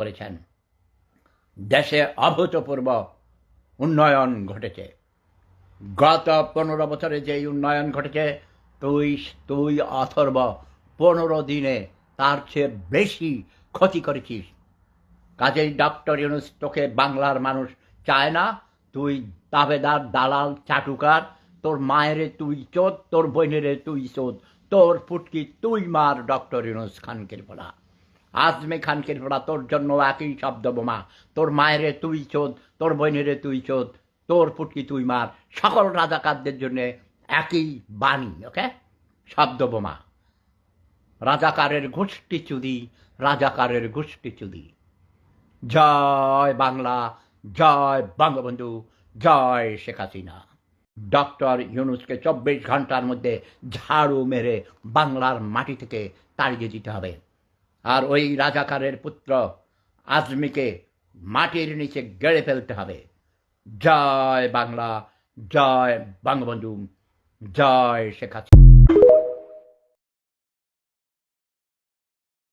করেছেন। দেশে অভূতপূর্ব উন্নয়ন ঘটেছে। গত 15 বছরে যেই উন্নয়ন ঘটেছে, তুই তুই অথর্ব 15 দিনে তার চেয়ে বেশি ক্ষতি করেছিস। কাজেই ডক্টর ইউনূস, তোকে বাংলার মানুষ চায় না। তুই তাবেদার, দালাল, চাটুকার। তোর মায়েরে তুই চোদ, তোর বোনেরে তুই চোদ, তোর ফুটকি তুই মার। ডক্টর ইউনূস খানকির পোলা, আজমি খানকির পোলা, তোর জন্য একই শব্দ বোমা। তোর মায়েরে তুই চোদ, তোর বোনেরে তুই চোদ, তোর ফুটকি তুই মার। সকল রাজাকারদের জন্য একই বাণী। ওকে, শব্দ বোমা। রাজাকারের গোষ্ঠী চুদি, রাজাকারের গোষ্ঠী চুদি। জয় বাংলা, জয় বঙ্গবন্ধু, জয় শেখ হাসিনা। ডক্টর ইউনূসকে 24 ঘন্টার মধ্যে ঝাড়ু মেরে বাংলার মাটি থেকে তাড়িয়ে দিতে হবে। আর ওই রাজাকারের পুত্র আজমিকে মাটির নিচে গেড়ে ফেলতে হবে। জয় বাংলা, জয় বঙ্গবন্ধু, জয় শেখ হাসিনা।